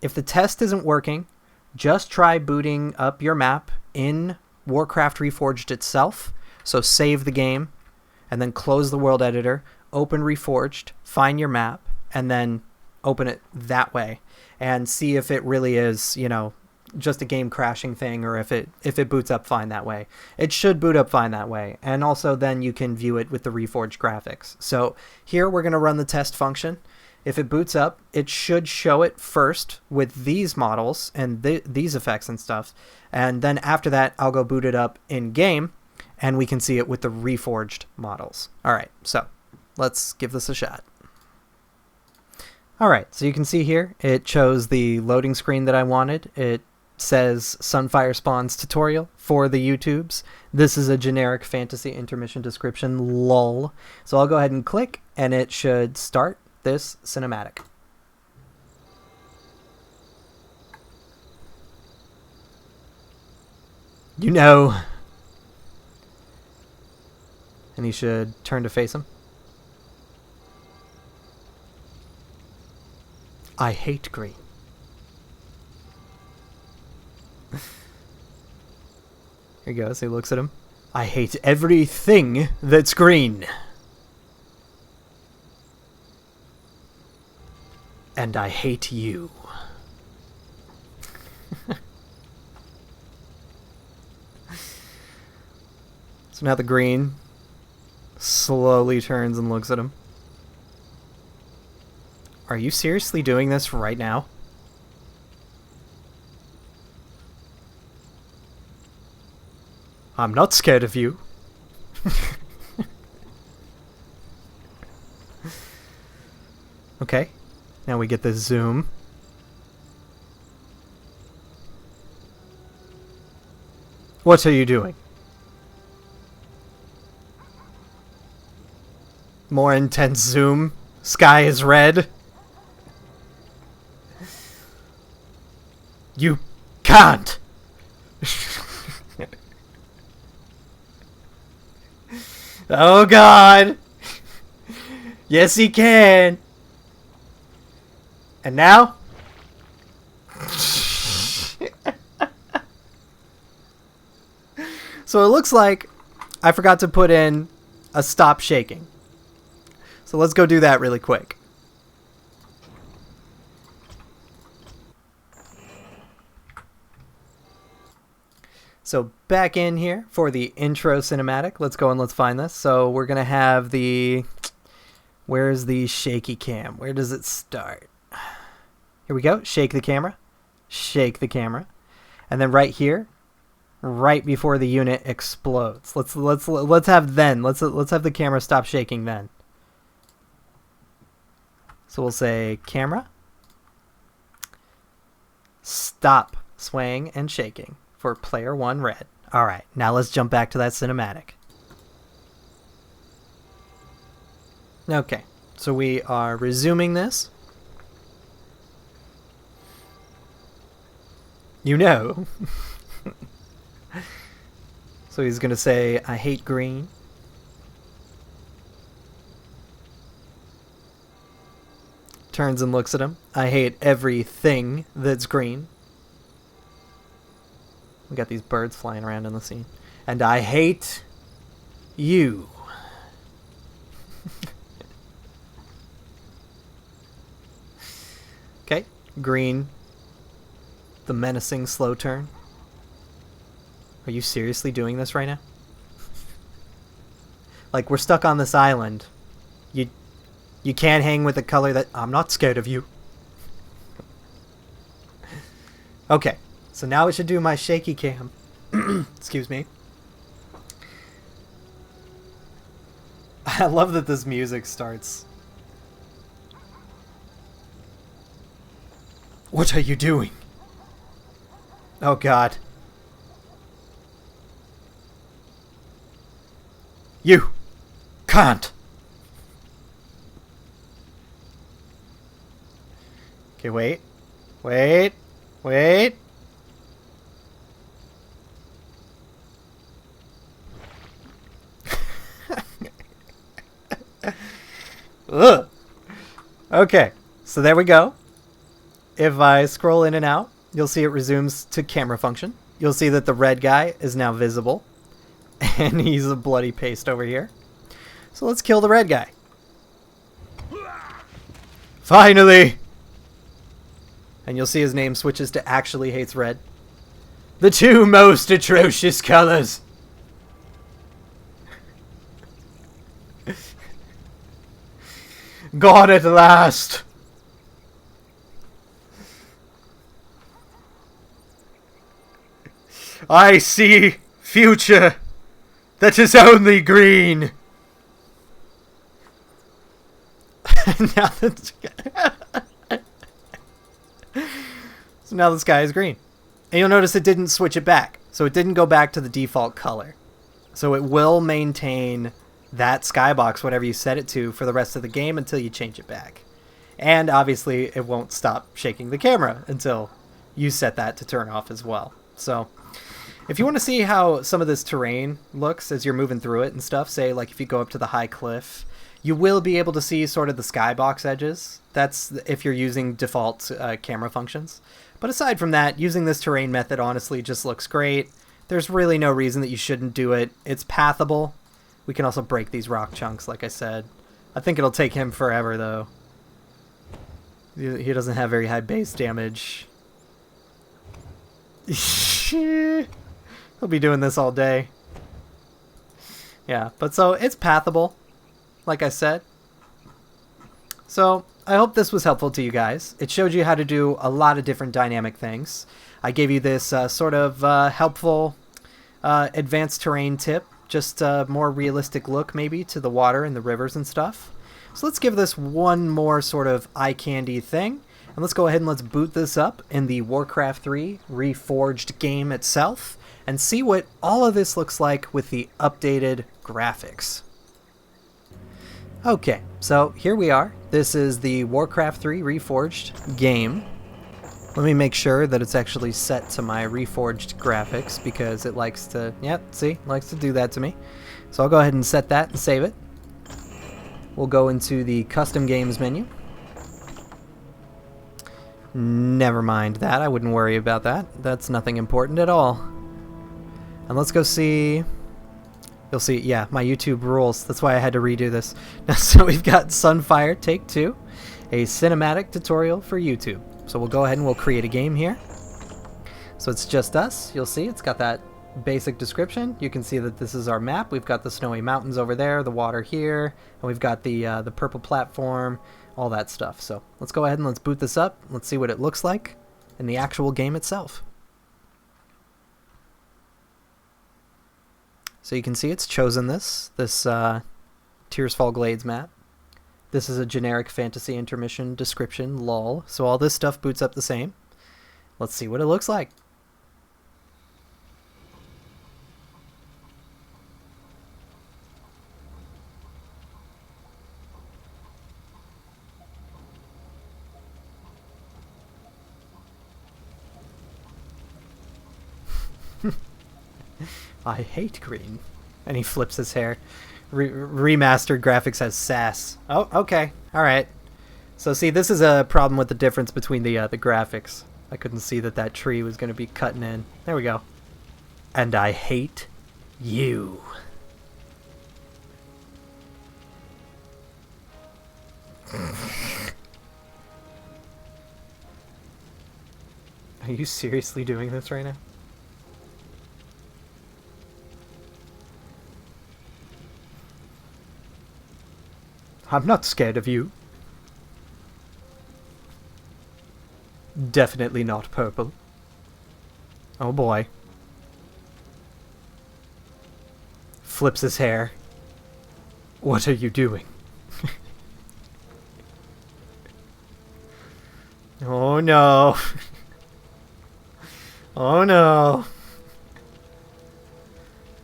if the test isn't working, just try booting up your map in Warcraft Reforged itself. So save the game, and then close the world editor, open Reforged, find your map, and then open it that way, and see if it really is, you know, just a game crashing thing, or if it boots up fine that way. It should boot up fine that way, and also then you can view it with the Reforged graphics. So here we're going to run the test function. If it boots up, it should show it first with these models and these effects and stuff, and then after that I'll go boot it up in game, and we can see it with the Reforged models. Alright, so let's give this a shot. Alright, so you can see here it chose the loading screen that I wanted. It says Sunfire Spawns tutorial for the YouTubes. This is a generic fantasy intermission description, lol. So I'll go ahead and click, and it should start this cinematic. You know. And he should turn to face him. I hate green. Here he goes. He looks at him. I hate everything that's green. And I hate you. So now the green slowly turns and looks at him. Are you seriously doing this right now? I'm not scared of you. Okay. Now we get the zoom. What are you doing? More intense zoom. Sky is red. You can't! Oh god! Yes, he can! And now? So it looks like I forgot to put in a stop shaking. So let's go do that really quick. So back in here for the intro cinematic. Let's go and let's find this. So we're going to have the... Where's the shaky cam? Where does it start? Here we go. Shake the camera. Shake the camera. And then right here, right before the unit explodes. Let's have the camera stop shaking then. So we'll say camera, stop swaying and shaking for player 1 red. All right, now let's jump back to that cinematic. Okay, so we are resuming this. You know. So he's going to say, I hate green. Turns and looks at him. I hate everything that's green. We got these birds flying around in the scene. And I hate you. Okay, green. The menacing slow turn. Are you seriously doing this right now? Like, we're stuck on this island. You can't hang with a color that... I'm not scared of you. Okay, so now I should do my shaky cam. Excuse me. I love that this music starts. What are you doing? Oh god. You can't. Okay, wait. Wait. Wait. Ugh. Okay, so there we go. If I scroll in and out, you'll see it resumes to camera function. You'll see that the red guy is now visible. And he's a bloody paste over here. So let's kill the red guy. Finally! And you'll see his name switches to actually hates red. The two most atrocious colors. God at last. I see future that is only green. now that's So now the sky is green. And you'll notice it didn't switch it back. So it didn't go back to the default color. So it will maintain that skybox, whatever you set it to, for the rest of the game until you change it back. And obviously it won't stop shaking the camera until you set that to turn off as well. So if you want to see how some of this terrain looks as you're moving through it and stuff, say like if you go up to the high cliff, you will be able to see sort of the skybox edges. That's if you're using default camera functions. But aside from that, using this terrain method honestly just looks great. There's really no reason that you shouldn't do it. It's pathable. We can also break these rock chunks, like I said. I think it'll take him forever, though. He doesn't have very high base damage. He'll be doing this all day. Yeah, but so it's pathable, like I said. So I hope this was helpful to you guys. It showed you how to do a lot of different dynamic things. I gave you this sort of helpful advanced terrain tip. Just a more realistic look, maybe, to the water and the rivers and stuff. So let's give this one more sort of eye candy thing. And let's go ahead and let's boot this up in the Warcraft 3 Reforged game itself and see what all of this looks like with the updated graphics. Okay, so here we are. This is the Warcraft 3 Reforged game. Let me make sure that it's actually set to my Reforged graphics because it likes to, yep, see, likes to do that to me. So I'll go ahead and set that and save it. We'll go into the custom games menu. Never mind that, I wouldn't worry about that. That's nothing important at all. And let's go see, you'll see, yeah, my YouTube rules. That's why I had to redo this. Now, so we've got Sunfire Take 2, a cinematic tutorial for YouTube. So we'll go ahead and we'll create a game here. So it's just us. You'll see it's got that basic description. You can see that this is our map. We've got the snowy mountains over there, the water here, and we've got the purple platform, all that stuff. So let's go ahead and let's boot this up. Let's see what it looks like in the actual game itself. So you can see it's chosen this Tears Fall Glades map. This is a generic fantasy intermission description, lol. So all this stuff boots up the same. Let's see what it looks like. I hate green. And he flips his hair. Remastered graphics has sass. Oh, okay. Alright. So see, this is a problem with the difference between the graphics. I couldn't see that that tree was going to be cutting in. There we go. And I hate you. Are you seriously doing this right now? I'm not scared of you. Definitely not purple. Oh boy. Flips his hair. What are you doing? Oh no. Oh no.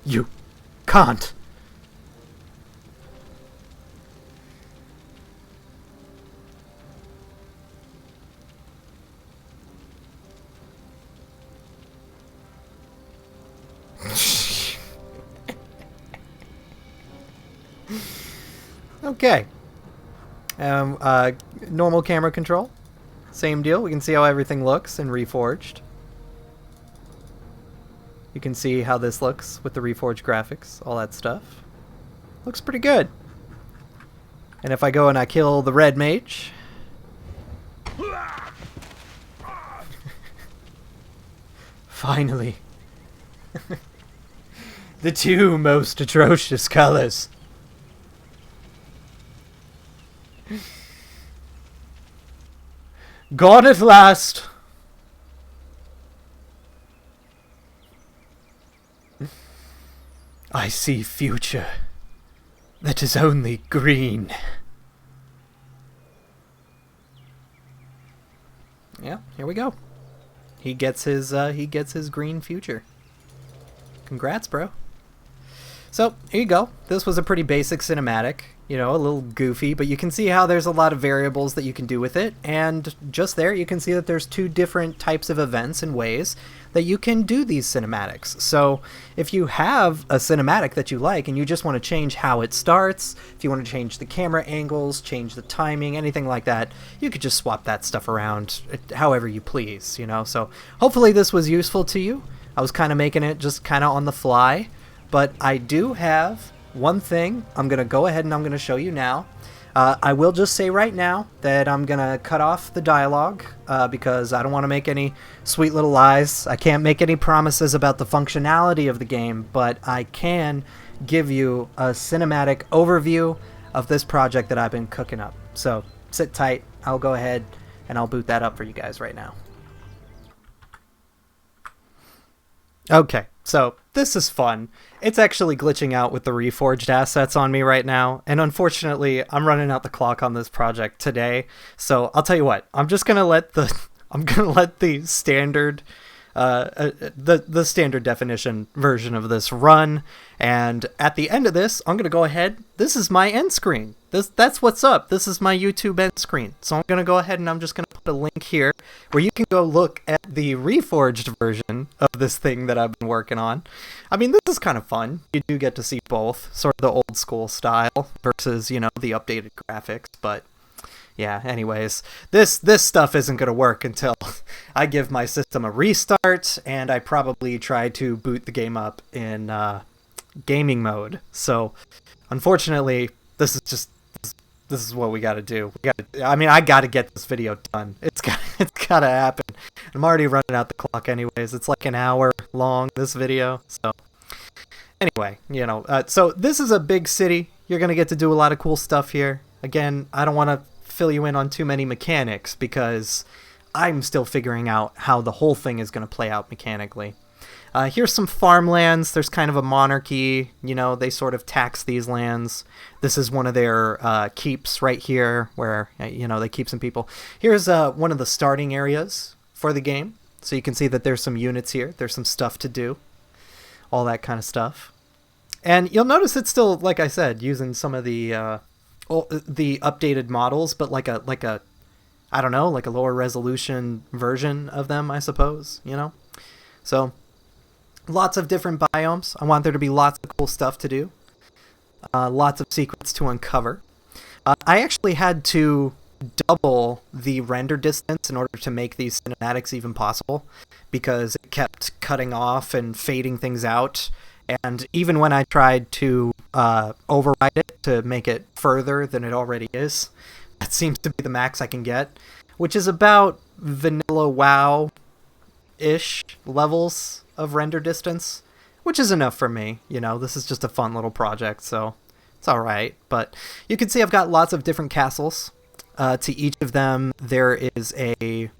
You can't. Okay. Normal camera control. Same deal. We can see how everything looks in Reforged. You can see how this looks with the Reforged graphics, all that stuff. Looks pretty good. And if I go and I kill the red mage... Finally. The two most atrocious colors. Gone at last. I see future that is only green. Yeah, here we go. He gets his green future. Congrats, bro. So, here you go. This was a pretty basic cinematic, you know, a little goofy, but you can see how there's a lot of variables that you can do with it, and just there you can see that there's two different types of events and ways that you can do these cinematics. So, if you have a cinematic that you like and you just want to change how it starts, if you want to change the camera angles, change the timing, anything like that, you could just swap that stuff around however you please, you know? So, hopefully this was useful to you. I was kind of making it just kind of on the fly. But I do have one thing I'm going to go ahead and I'm going to show you now. I will just say right now that I'm going to cut off the dialogue because I don't want to make any sweet little lies. I can't make any promises about the functionality of the game, but I can give you a cinematic overview of this project that I've been cooking up. So sit tight. I'll go ahead and I'll boot that up for you guys right now. Okay, so this is fun. It's actually glitching out with the Reforged assets on me right now, and unfortunately, I'm running out the clock on this project today. So I'll tell you what, I'm just gonna let the standard the standard definition version of this run, and at the end of this, I'm gonna go ahead. This is my end screen. That's what's up. This is my YouTube end screen. So I'm gonna go ahead and I'm just gonna put a link here where you can go look at the Reforged version of this thing that I've been working on. I mean, this is kind of fun. You do get to see both, sort of the old school style versus, you know, the updated graphics, but yeah, anyways, this stuff isn't going to work until I give my system a restart, and I probably try to boot the game up in gaming mode. So, unfortunately, this is what we got to do. I got to get this video done. It's got to happen. I'm already running out the clock anyways. It's like an hour long, this video. So, anyway, you know, so this is a big city. You're going to get to do a lot of cool stuff here. Again, I don't want to fill you in on too many mechanics because I'm still figuring out how the whole thing is going to play out mechanically. Here's some farmlands. There's kind of a monarchy. You know, they sort of tax these lands. This is one of their keeps right here where, you know, they keep some people. Here's one of the starting areas for the game. So you can see that there's some units here. There's some stuff to do. All that kind of stuff. And you'll notice it's still, like I said, using some of the updated models, but like a I don't know, like a lower resolution version of them, I suppose, you know? So, lots of different biomes. I want there to be lots of cool stuff to do. Lots of secrets to uncover. I actually had to double the render distance in order to make these cinematics even possible, because it kept cutting off and fading things out. And even when I tried to override it to make it further than it already is, that seems to be the max I can get, which is about vanilla WoW-ish levels of render distance, which is enough for me. You know, this is just a fun little project, so it's alright. But you can see I've got lots of different castles. To each of them, there is a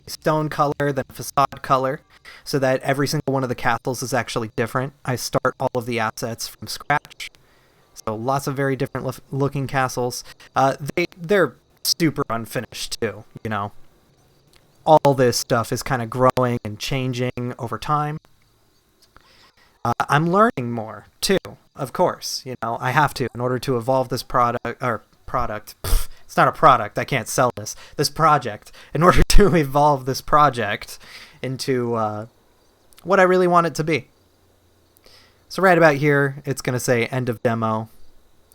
stone color, then a facade color, so that every single one of the castles is actually different. I start all of the assets from scratch, so lots of very different looking castles. They're super unfinished too, you know. All this stuff is kind of growing and changing over time. I'm learning more too, of course. You know, I have to in order to evolve this product. Pfft, it's not a product. I can't sell this. This project. In order to evolve this project into what I really want it to be. So right about here, it's going to say end of demo.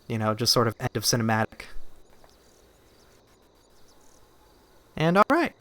You know, just sort of end of cinematic. And alright.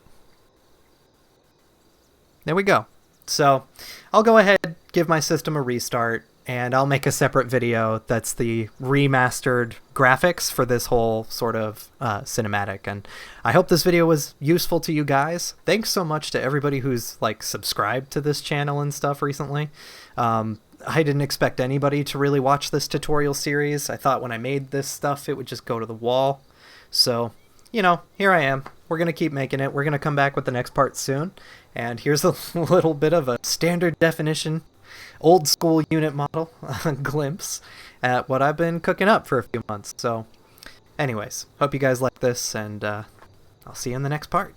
There we go. So I'll go ahead, give my system a restart, and I'll make a separate video that's the remastered graphics for this whole sort of cinematic. And I hope this video was useful to you guys. Thanks so much to everybody who's like subscribed to this channel and stuff recently. I didn't expect anybody to really watch this tutorial series. I thought when I made this stuff it would just go to the wall. So, you know, here I am. We're going to keep making it. We're going to come back with the next part soon. And here's a little bit of a standard definition, old school unit model glimpse at what I've been cooking up for a few months. So anyways, hope you guys like this, and I'll see you in the next part.